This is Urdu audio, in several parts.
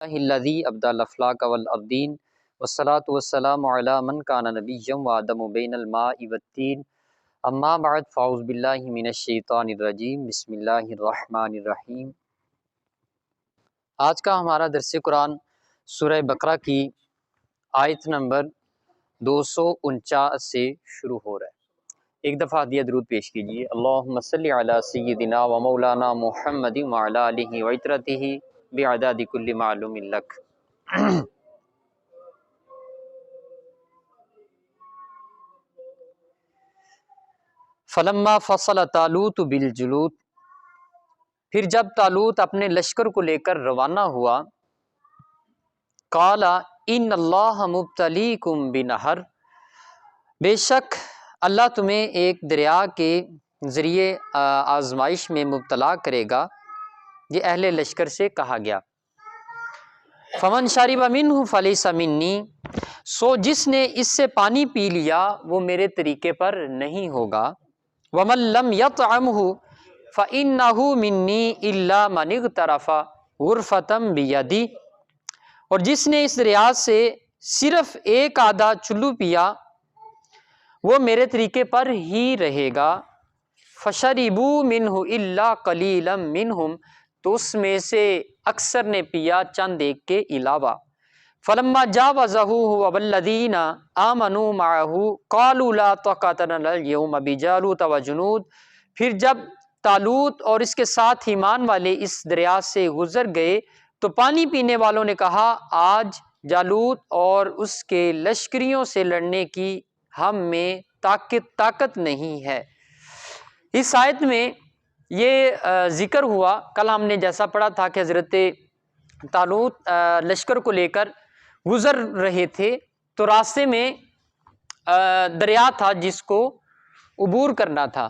الذی ابدع الافلاک والارضین والصلاة والسلام علی من کان نبیا وآدم بین الماء والطین اما بعد فاعوذ باللہ من الشیطان الرجیم بسم اللہ الرحمن الرحیم۔ آج کا ہمارا درس قرآن سورہ بقرہ کی آیت نمبر 249 سے شروع ہو رہا ہے۔ ایک دفعہ ہدیہ درود پیش کیجیے۔ اللہم صلی علی سیدنا و مولانا محمد وعلی آلہ وعترتہ بعدد کل معلوم لک۔ فلما فصل طالوت بالجلود، پھر جب طالوت اپنے لشکر کو لے کر روانہ ہوا، قال ان اللہ مبتلیکم بنہر، بے شک اللہ تمہیں ایک دریا کے ذریعے آزمائش میں مبتلا کرے گا۔ یہ اہل لشکر سے کہا گیا۔ فمن شرب منہ فلیس منی، سو جس نے اس سے پانی پی لیا وہ میرے طریقے پر نہیں ہوگا۔ ومن لم یطعمہ فإنہ منی الا من اغترف غرفۃ بیدی، اور جس نے اس دریا سے صرف ایک آدھا چلو پیا وہ میرے طریقے پر ہی رہے گا۔ فشربوا منہ الا قلیلا منہم، تو اس میں سے اکثر نے پیا چند ایک کے علاوہ۔ فلما جاوزہ هو والذین آمنوا معہ قالوا لا طاقت لنا اليوم بجالوت وجنود، پھر جب طالوت اور اس کے ساتھ ایمان والے اس دریا سے گزر گئے تو پانی پینے والوں نے کہا آج جالوت اور اس کے لشکریوں سے لڑنے کی ہم میں طاقت نہیں ہے۔ اس آیت میں یہ ذکر ہوا، کل ہم نے جیسا پڑھا تھا کہ حضرت طالوت لشکر کو لے کر گزر رہے تھے تو راستے میں دریا تھا جس کو عبور کرنا تھا۔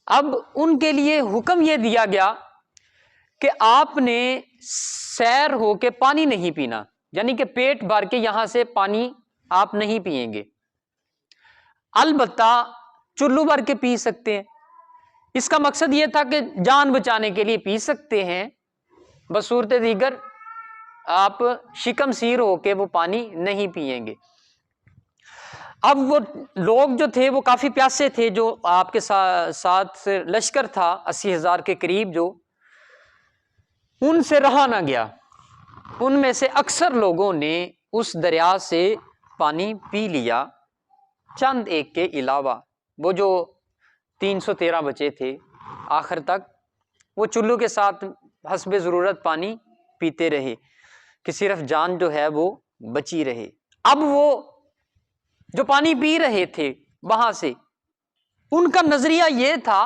اب ان کے لیے حکم یہ دیا گیا کہ آپ نے سیر ہو کے پانی نہیں پینا، یعنی کہ پیٹ بھر کے یہاں سے پانی آپ نہیں پیئیں گے، البتہ چلو بھر کے پی سکتے ہیں۔ اس کا مقصد یہ تھا کہ جان بچانے کے لیے پی سکتے ہیں، بصورت دیگر آپ شکم سیر ہو کے وہ پانی نہیں پیئیں گے۔ اب وہ لوگ جو تھے وہ کافی پیاسے تھے، جو آپ کے ساتھ لشکر تھا 80,000 کے قریب، جو ان سے رہا نہ گیا۔ ان میں سے اکثر لوگوں نے اس دریا سے پانی پی لیا چند ایک کے علاوہ۔ وہ جو 313 بچے تھے آخر تک وہ چلو کے ساتھ حسب ضرورت پانی پیتے رہے کہ صرف جان جو ہے وہ بچی رہے۔ اب وہ جو پانی پی رہے تھے وہاں سے، ان کا نظریہ یہ تھا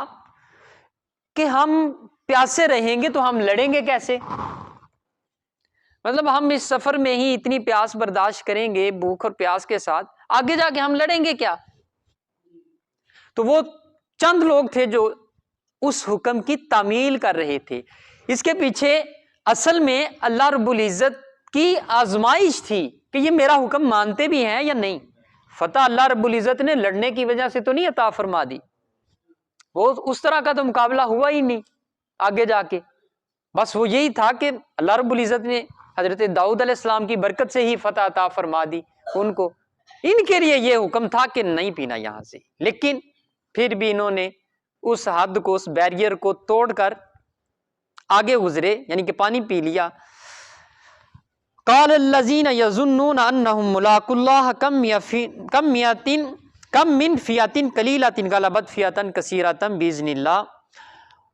کہ ہم پیاسے رہیں گے تو ہم لڑیں گے کیسے؟ مطلب ہم اس سفر میں ہی اتنی پیاس برداشت کریں گے، بھوک اور پیاس کے ساتھ، آگے جا کے ہم لڑیں گے کیا؟ تو وہ چند لوگ تھے جو اس حکم کی تعمیل کر رہے تھے۔ اس کے پیچھے اصل میں اللہ رب العزت کی آزمائش تھی کہ یہ میرا حکم مانتے بھی ہیں یا نہیں۔ فتح اللہ رب العزت نے لڑنے کی وجہ سے تو نہیں عطا فرما دی، وہ اس طرح کا تو مقابلہ ہوا ہی نہیں آگے جا کے۔ بس وہ یہی تھا کہ اللہ رب العزت نے حضرت داؤد علیہ السلام کی برکت سے ہی فتح عطا فرما دی ان کو۔ ان کے لیے یہ حکم تھا کہ نہیں پینا یہاں سے، لیکن پھر بھی انہوں نے اس حد کو، اس بیریئر کو توڑ کر آگے گزرے، یعنی کہ پانی پی لیا۔ قال الذین یظنون انہم ملاقو اللہ کم من فئۃ قلیلۃ غلبت فئۃ کثیرۃ باذن اللہ،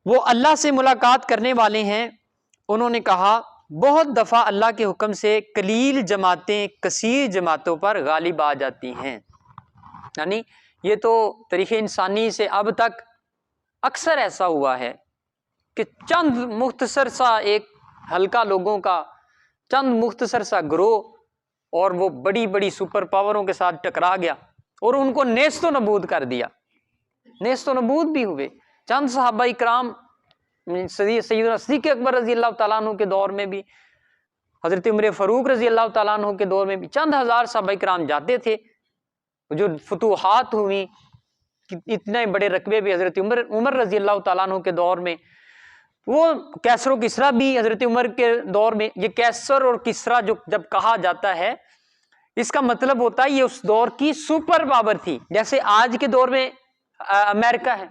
وہ اللہ سے ملاقات کرنے والے ہیں، انہوں نے کہا بہت دفعہ اللہ کے حکم سے قلیل جماعتیں کثیر جماعتوں پر غالب آ جاتی ہیں۔ یعنی یہ تو تاریخ انسانی سے اب تک اکثر ایسا ہوا ہے کہ چند مختصر سا ایک حلقہ لوگوں کا، چند مختصر سا گروہ، اور وہ بڑی بڑی سپر پاوروں کے ساتھ ٹکرا گیا اور ان کو نیست و نبود کر دیا۔ نیست و نبود بھی ہوئے۔ چند صحابہ کرام، سیدنا صدیق اکبر رضی اللہ تعالیٰ عنہ کے دور میں بھی، حضرت عمر فاروق رضی اللہ تعالیٰ عنہ کے دور میں بھی چند ہزار صحابہ کرام جاتے تھے۔ جو فتوحات ہوئی، اتنے بڑے رقبے بھی حضرت عمر رضی اللہ تعالیٰ عنہ کے دور میں وہ کیسر و کسرا بھی حضرت عمر کے دور میں، یہ کیسر اور کسرا جو جب کہا جاتا ہے اس کا مطلب ہوتا ہے یہ اس دور کی سپر پاور تھی، جیسے آج کے دور میں امریکہ ہے،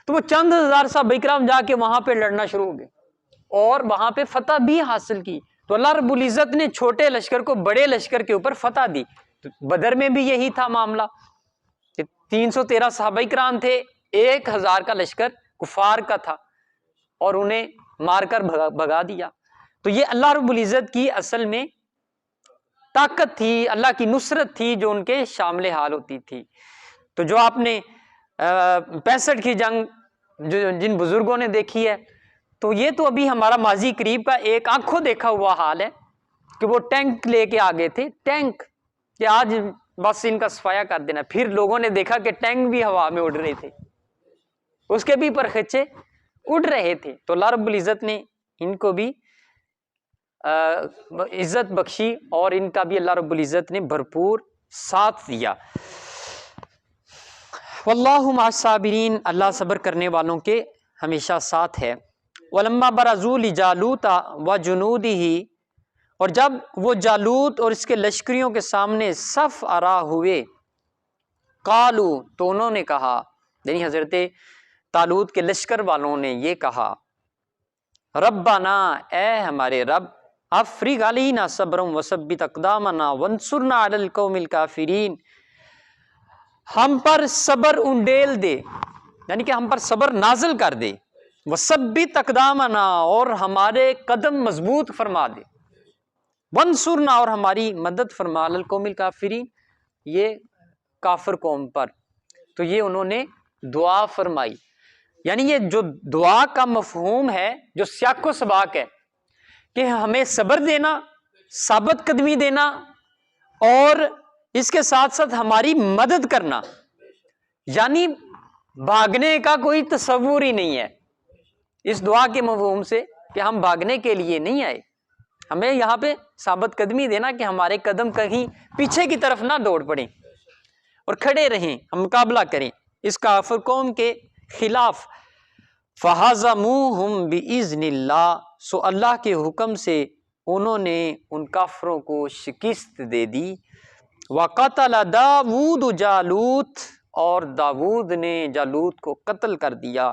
تو وہ چند ہزار صحابہ کرام جا کے وہاں پہ لڑنا شروع ہو گئے اور وہاں پہ فتح بھی حاصل کی. تو اللہ رب العزت نے چھوٹے لشکر کو بڑے لشکر کے اوپر فتح دی. تو بدر میں بھی یہی تھا معاملہ کہ 313 صحابہ کرام تھے، 1000 کا لشکر کفار کا تھا اور انہیں مار کر بھگا دیا. تو یہ اللہ رب العزت کی اصل میں طاقت تھی، اللہ کی نصرت تھی جو ان کے شامل حال ہوتی تھی. تو جو آپ نے 65 کی جنگ جن بزرگوں نے دیکھی ہے، تو یہ تو ابھی ہمارا ماضی قریب کا ایک آنکھوں دیکھا ہوا حال ہے کہ وہ ٹینک لے کے آگے تھے، ٹینک کہ آج بس ان کا صفایا کر دینا. پھر لوگوں نے دیکھا کہ ٹینک بھی ہوا میں اڑ رہے تھے، اس کے بھی پرخچے اڑ رہے تھے. تو اللہ رب العزت نے ان کو بھی عزت بخشی اور ان کا بھی اللہ رب العزت نے بھرپور ساتھ دیا. واللہ مع الصابرین، اللہ صبر کرنے والوں کے ہمیشہ ساتھ ہے. ولما برزوا لجالوت وجنودہ، اور جب وہ جالوت اور اس کے لشکریوں کے سامنے صف آرا ہوئے، قالو، تو انہوں نے کہا، یعنی حضرت طالوت کے لشکر والوں نے یہ کہا، ربنا، اے ہمارے رب، افرغ علینا صبرا وثبت اقدامنا وانصرنا علی القوم الکافرین، ہم پر صبر انڈیل دے، یعنی کہ ہم پر صبر نازل کر دے، وثبت اقدامنا، اور ہمارے قدم مضبوط فرما دے، وانصرنا، اور ہماری مدد فرما، علی القوم الکافرین، یہ کافر قوم پر. تو یہ انہوں نے دعا فرمائی. یعنی یہ جو دعا کا مفہوم ہے، جو سیاق و سباق ہے کہ ہمیں صبر دینا، ثابت قدمی دینا، اور اس کے ساتھ ساتھ ہماری مدد کرنا، یعنی بھاگنے کا کوئی تصور ہی نہیں ہے اس دعا کے مفہوم سے کہ ہم بھاگنے کے لیے نہیں آئے، ہمیں یہاں پہ ثابت قدمی دینا کہ ہمارے قدم کہیں پیچھے کی طرف نہ دوڑ پڑیں اور کھڑے رہیں، ہم مقابلہ کریں اس کافر قوم کے خلاف. فَهَزَمُوهُمْ بِإِذْنِ اللَّهِ، سو اللہ کے حکم سے انہوں نے ان کافروں کو شکست دے دی. وَقَتَلَ دَاوُودُ جالوت، اور داود نے جالوت کو قتل کر دیا.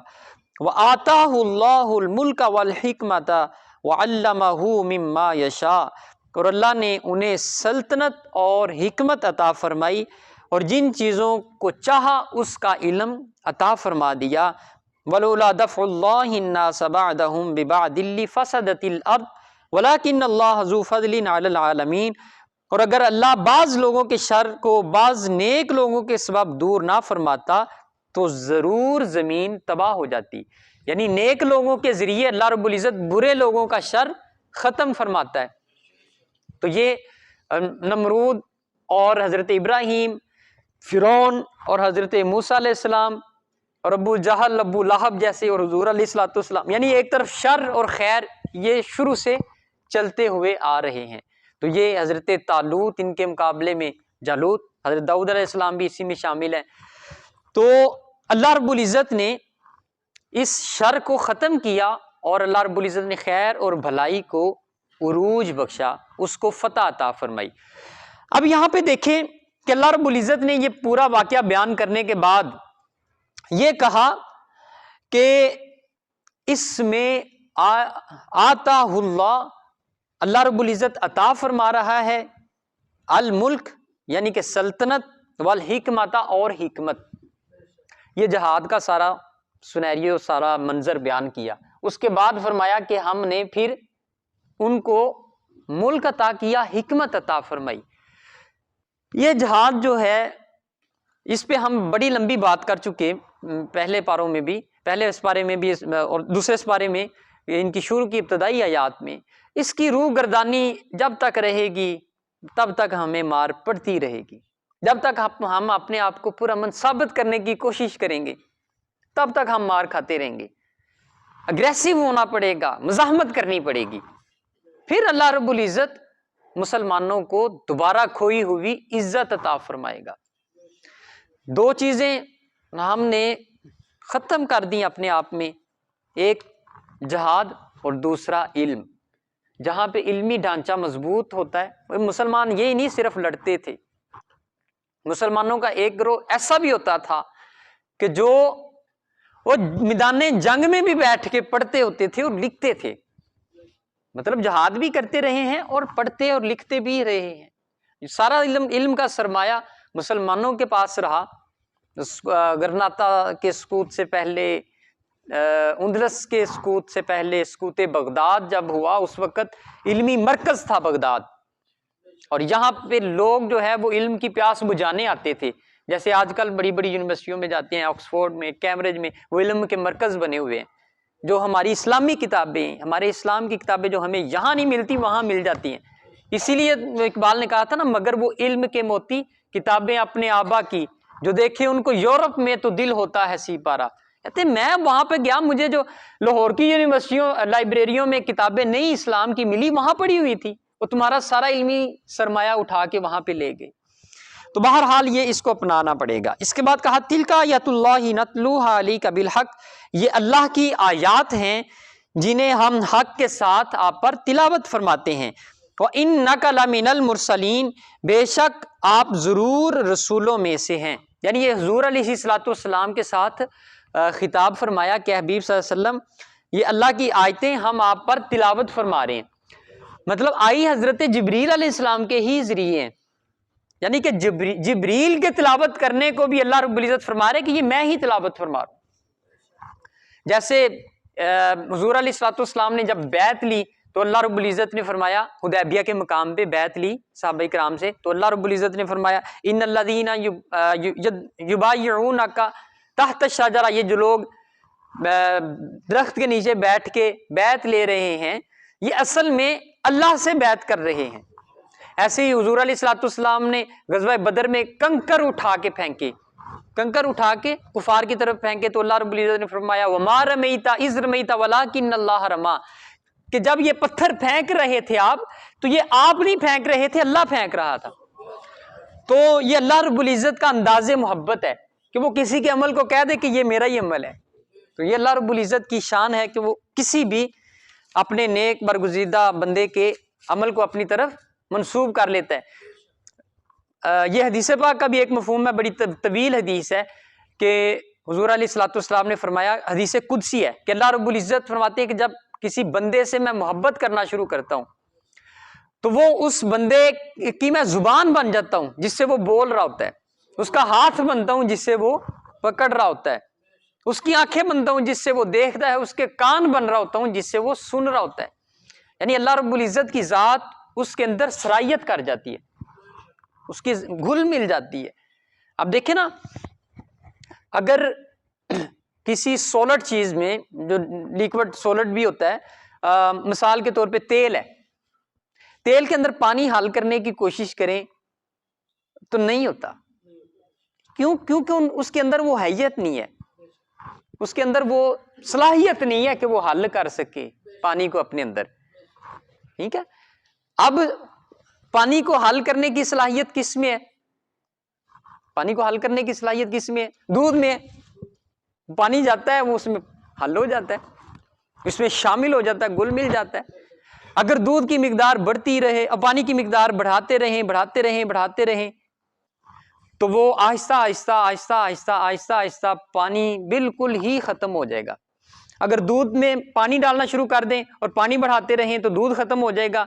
وَآتَاهُ اللَّهُ الْمُلْكَ وَالْحِكْمَةَ وَعَلَّمَهُ مِمَّا يَشَاءُ، اور اللہ نے انہیں سلطنت اور حکمت عطا فرمائی اور جن چیزوں کو چاہا اس کا علم عطا فرما دیا. وَلَوْلَا دَفْعُ اللَّهِ النَّاسَ بَعْضَهُم بِبَعْضٍ لِفَسَدَتِ الْأَرْضُ وَلَٰكِنَّ اللَّهَ ذُو فَضْلٍ عَلَى الْعَالَمِينَ، اور اگر اللہ بعض لوگوں کے شر کو بعض نیک لوگوں کے سبب دور نہ فرماتا تو ضرور زمین تباہ ہو جاتی. یعنی نیک لوگوں کے ذریعے اللہ رب العزت برے لوگوں کا شر ختم فرماتا ہے. تو یہ نمرود اور حضرت ابراہیم، فرعون اور حضرت موسیٰ علیہ السلام اور ابو جہل، ابو لہب جیسے، اور حضور علیہ الصلوۃ والسلام، یعنی ایک طرف شر اور خیر یہ شروع سے چلتے ہوئے آ رہے ہیں. تو یہ حضرت طالوت، ان کے مقابلے میں جالوت، حضرت داؤد علیہ السلام بھی اسی میں شامل ہیں. تو اللہ رب العزت نے اس شر کو ختم کیا اور اللہ رب العزت نے خیر اور بھلائی کو عروج بخشا، اس کو فتح عطا فرمائی. اب یہاں پہ دیکھیں کہ اللہ رب العزت نے یہ پورا واقعہ بیان کرنے کے بعد یہ کہا کہ اس میں آتا اللہ، اللہ رب العزت عطا فرما رہا ہے الملک، یعنی کہ سلطنت، والحکمت، اور حکمت. یہ جہاد کا سارا سنیریو، سارا منظر بیان کیا. اس کے بعد فرمایا کہ ہم نے پھر ان کو ملک عطا کیا، حکمت عطا فرمائی. یہ جہاد جو ہے اس پہ ہم بڑی لمبی بات کر چکے پہلے پاروں میں بھی، پہلے سپارے میں بھی اور دوسرے سپارے میں، ان کی شروع کی ابتدائی آیات میں. اس کی روح گردانی جب تک رہے گی تب تک ہمیں مار پڑتی رہے گی، جب تک ہم اپنے آپ کو پرامن ثابت کرنے کی کوشش کریں گے تب تک ہم مار کھاتے رہیں گے. اگریسو ہونا پڑے گا، مزاحمت کرنی پڑے گی، پھر اللہ رب العزت مسلمانوں کو دوبارہ کھوئی ہوئی عزت عطا فرمائے گا. دو چیزیں ہم نے ختم کر دی اپنے آپ میں، ایک جہاد اور دوسرا علم. جہاں پہ علمی ڈھانچہ مضبوط ہوتا ہے، مسلمان یہی نہیں صرف لڑتے تھے، مسلمانوں کا ایک گروہ ایسا بھی ہوتا تھا کہ جو وہ میدان جنگ میں بھی بیٹھ کے پڑھتے ہوتے تھے اور لکھتے تھے. مطلب جہاد بھی کرتے رہے ہیں اور پڑھتے اور لکھتے بھی رہے ہیں. سارا علم کا سرمایہ مسلمانوں کے پاس رہا. گرناطہ کے سقوط سے پہلے، اندلس کے سقوط سے پہلے، سقوط بغداد جب ہوا اس وقت علمی مرکز تھا بغداد، اور یہاں پہ لوگ جو ہے وہ علم کی پیاس بجھانے آتے تھے. جیسے آج کل بڑی بڑی یونیورسٹیوں میں جاتے ہیں، آکسفورڈ میں، کیمبرج میں، وہ علم کے مرکز بنے ہوئے ہیں. جو ہماری اسلامی کتابیں، ہمارے اسلام کی کتابیں جو ہمیں یہاں نہیں ملتی وہاں مل جاتی ہیں. اسی لیے اقبال نے کہا تھا نا، مگر وہ علم کے موتی کتابیں اپنے آبا کی، جو دیکھے ان کو یورپ میں تو دل ہوتا ہے سی پارا. کہتے میں وہاں پہ گیا، مجھے جو لاہور کی یونیورسٹیوں لائبریریوں میں کتابیں نئی اسلام کی ملی وہاں پڑھی ہوئی تھی، وہ تمہارا سارا علمی سرمایہ اٹھا کے وہاں پہ لے گئے. تو بہرحال یہ اس کو اپنانا پڑے گا. اس کے بعد کہا تِلْکَ آیَاتُ اللَّهِ نَتْلُوهَا عَلَيْكَ بِالْحَقِّ، یہ اللہ کی آیات ہیں جنہیں ہم حق کے ساتھ آپ پر تلاوت فرماتے ہیں. وَإِنَّكَ لَمِنَ الْمُرْسَلِينَ، بے شک آپ ضرور رسولوں میں سے ہیں. یعنی یہ حضور علیہ الصلوۃ والسلام کے ساتھ خطاب فرمایا کہ حبیب صلی اللہ علیہ وسلم یہ اللہ کی آیتیں ہم آپ پر تلاوت فرما رہے ہیں. مطلب آئی حضرت جبریل علیہ السلام کے ہی ذریعے ہیں، یعنی کہ جبریل کے تلاوت کرنے کو بھی اللہ رب العزت فرما رہے کہ یہ میں ہی تلاوت فرما رہا ہوں. جیسے حضور علیہ الصلوۃ والسلام نے جب بیعت لی تو اللہ رب العزت نے فرمایا، حدیبیہ کے مقام پہ بیعت لی صحابہ کرام سے، تو اللہ رب العزت نے فرمایا ان الذین یبایعونک تحت الشجرہ، یہ جو لوگ درخت کے نیچے بیٹھ کے بیعت لے رہے ہیں یہ اصل میں اللہ سے بیعت کر رہے ہیں. ایسے ہی حضور علیہ الصلوۃ والسلام نے غزوہ بدر میں کنکر اٹھا کے پھینکے، کنکر اٹھا کے کفار کی طرف پھینکے، تو اللہ رب العزت نے فرمایا وَمَا رَمَيْتَ إِذْ رَمَيْتَ وَلَٰكِنَّ اللَّهَ رَمَىٰ، کہ جب یہ پتھر پھینک رہے تھے آپ، تو یہ آپ نہیں پھینک رہے تھے، اللہ پھینک رہا تھا. تو یہ اللہ رب العزت کا انداز محبت ہے کہ وہ کسی کے عمل کو کہہ دے کہ یہ میرا ہی عمل ہے. تو یہ اللہ رب العزت کی شان ہے کہ وہ کسی بھی اپنے نیک برگزیدہ بندے کے عمل کو اپنی طرف منسوب کر لیتا ہے. یہ حدیث پاک کا بھی ایک مفہوم ہے، بڑی طویل حدیث ہے کہ حضور علیہ الصلوۃ والسلام نے فرمایا، حدیث قدسی ہے کہ اللہ رب العزت فرماتے ہیں کہ جب کسی بندے سے میں محبت کرنا شروع کرتا ہوں تو وہ اس بندے کی میں زبان بن جاتا ہوں جس سے وہ بول رہا ہوتا ہے، اس کا ہاتھ بنتا ہوں جس سے وہ پکڑ رہا ہوتا ہے، اس کی آنکھیں بنتا ہوں جس سے وہ دیکھتا ہے، اس کے کان بن رہا ہوتا ہوں جس سے وہ سن رہا ہوتا ہے. یعنی اللہ رب العزت کی ذات اس کے اندر صلاحیت کر جاتی ہے، اس کی گھل مل جاتی ہے. اب دیکھیں نا، اگر کسی سولڈ چیز میں، جو لیکوڈ سولڈ بھی ہوتا ہے، مثال کے طور پہ تیل ہے، تیل کے اندر پانی حل کرنے کی کوشش کریں تو نہیں ہوتا. کیونکہ اس کے اندر وہ حیت نہیں ہے، اس کے اندر وہ صلاحیت نہیں ہے کہ وہ حل کر سکے پانی کو اپنے اندر. ٹھیک ہے، اب پانی کو حل کرنے کی صلاحیت کس میں ہے؟ پانی کو حل کرنے کی صلاحیت کس میں ہے؟ دودھ میں ہے. پانی جاتا ہے وہ اس میں حل ہو جاتا ہے، اس میں شامل ہو جاتا ہے، گل مل جاتا ہے. اگر دودھ کی مقدار بڑھتی رہے اور پانی کی مقدار بڑھاتے رہیں تو وہ آہستہ آہستہ پانی بالکل ہی ختم ہو جائے گا. اگر دودھ میں پانی ڈالنا شروع کر دیں اور پانی بڑھاتے رہیں تو دودھ ختم ہو جائے گا،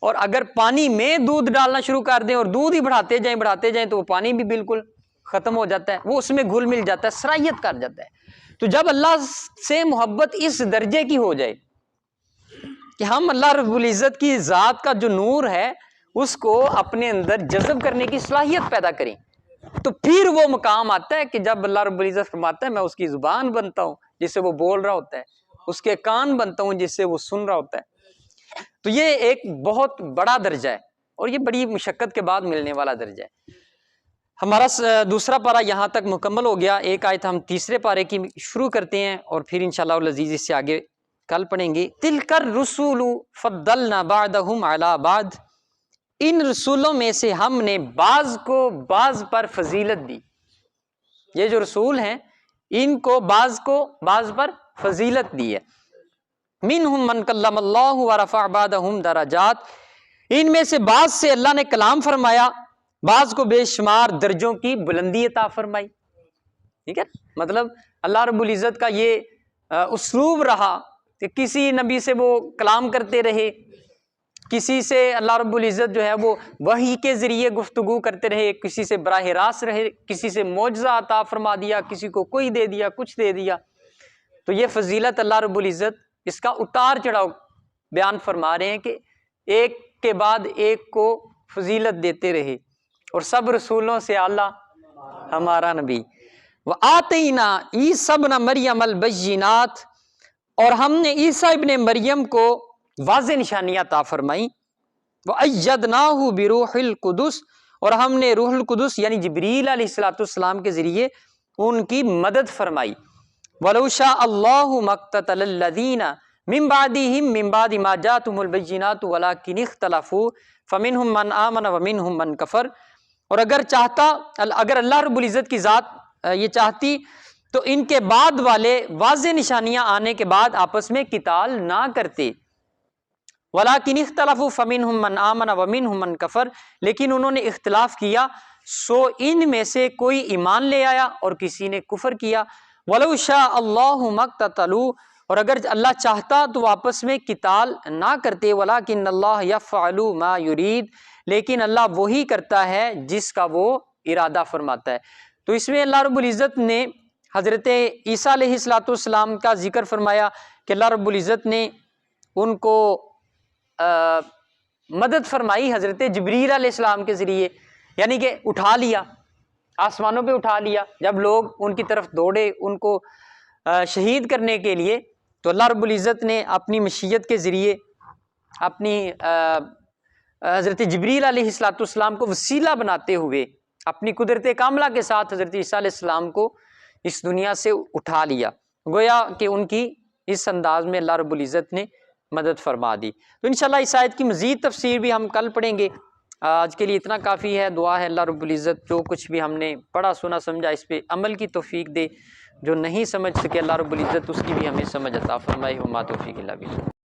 اور اگر پانی میں دودھ ڈالنا شروع کر دیں اور دودھ ہی بڑھاتے جائیں تو وہ پانی بھی بالکل ختم ہو جاتا ہے، وہ اس میں گھل مل جاتا ہے، صلاحیت کر جاتا ہے. تو جب اللہ سے محبت اس درجے کی ہو جائے کہ ہم اللہ رب العزت کی ذات کا جو نور ہے اس کو اپنے اندر جذب کرنے کی صلاحیت پیدا کریں، تو پھر وہ مقام آتا ہے کہ جب اللہ رب العزت فرماتا ہے میں اس کی زبان بنتا ہوں جس سے وہ بول رہا ہوتا ہے، اس کے کان بنتا ہوں جس سے وہ سن رہا ہوتا ہے. تو یہ ایک بہت بڑا درجہ ہے اور یہ بڑی مشقت کے بعد ملنے والا درجہ ہے. ہمارا دوسرا پارہ یہاں تک مکمل ہو گیا. ایک آیت ہم تیسرے پارے کی شروع کرتے ہیں اور پھر انشاءاللہ العزیز اس سے آگے کل پڑھیں گے. تِلْكَ الرُّسُولُ فَضَّلْنَا بَعْضَهُمْ عَلَى بَعْضٍ، ان رسولوں میں سے ہم نے بعض کو بعض پر فضیلت دی. یہ جو رسول ہیں ان کو بعض پر فضیلت دی ہے. منہم من کلم اللہ ورفع بعضهم درجات، ان میں سے بعض سے اللہ نے کلام فرمایا، بعض کو بے شمار درجوں کی بلندی عطا فرمائی۔ ٹھیک ہے، مطلب اللہ رب العزت کا یہ اسلوب رہا کہ کسی نبی سے وہ کلام کرتے رہے، کسی سے اللہ رب العزت جو ہے وہ وحی کے ذریعے گفتگو کرتے رہے، کسی سے براہ راست رہے، کسی سے معجزہ عطا فرما دیا، کسی کو کوئی دے دیا، کچھ دے دیا۔ تو یہ فضیلت اللہ رب العزت اس کا اتار چڑھاؤ بیان فرما رہے ہیں کہ ایک کے بعد ایک کو فضیلت دیتے رہے، اور سب رسولوں سے اعلیٰ ہمارا نبی۔ وَآتَيْنَا عِیسَیٰ ابْنَ مَرْیَمَ الْبَیِّنَاتِ، اور ہم نے عیسیٰ ابن مریم کو واضح نشانیاں عطا فرمائیں۔ وَأَیَّدْنَاهُ بِرُوحِ الْقُدُسِ، اور ہم نے روح القدس یعنی جبریل علیہ السلام کے ذریعے ان کی مدد فرمائی۔ وَلَوْ شَاءَ اللَّهُ مَا اقْتَتَلَ الَّذِينَ مِن بَعْدِهِم مِّن بَعْدِ مَا جَاءَتْهُمُ الْبَیِّنَاتُ وَلَٰكِنِ اخْتَلَفُوا فَمِنْهُم مَّنْ آمَنَ وَمِنْهُم مَّن كَفَرَ، اور اگر اللہ رب العزت کی ذات یہ چاہتی تو ان کے بعد والے واضح نشانیاں آنے کے بعد آپس میں قتال نہ کرتے۔ وَلَٰكِنِ اخْتَلَفُوا فَمِنْهُم مَّنْ آمَنَ وَمِنْهُم مَّن كَفَرَ، لیکن انہوں نے اختلاف کیا سو ان میں سے کوئی ایمان لے آیا اور کسی نے کفر کیا۔ وَلَوْ شَاءَ اللَّهُ مَا اقْتَتَلُوا، اور اگر اللہ چاہتا تو آپس میں قتال نہ کرتے۔ وَلَٰكِنَّ اللَّهَ يَفْعَلُ مَا يُرِيدُ، لیکن اللہ وہی کرتا ہے جس کا وہ ارادہ فرماتا ہے۔ تو اس میں اللہ رب العزت نے حضرت عیسیٰ علیہ السلام کا ذکر فرمایا کہ اللہ رب العزت نے ان کو مدد فرمائی حضرت جبریل علیہ السلام کے ذریعے، یعنی کہ اٹھا لیا، آسمانوں پہ اٹھا لیا۔ جب لوگ ان کی طرف دوڑے ان کو شہید کرنے کے لیے، تو اللہ رب العزت نے اپنی مشیت کے ذریعے اپنی حضرت جبریل علیہ السلام کو وسیلہ بناتے ہوئے اپنی قدرت کاملہ کے ساتھ حضرت عیسیٰ علیہ السلام کو اس دنیا سے اٹھا لیا، گویا کہ ان کی اس انداز میں اللہ رب العزت نے مدد فرما دی۔ تو انشاءاللہ اس آیت کی مزید تفسیر بھی ہم کل پڑھیں گے۔ آج کے لیے اتنا کافی ہے۔ دعا ہے اللہ رب العزت جو کچھ بھی ہم نے پڑھا سنا سمجھا اس پہ عمل کی توفیق دے، جو نہیں سمجھ سکے اللہ رب العزت اس کی بھی ہمیں سمجھ عطا فرمائے۔ وما توفیق الا باللہ۔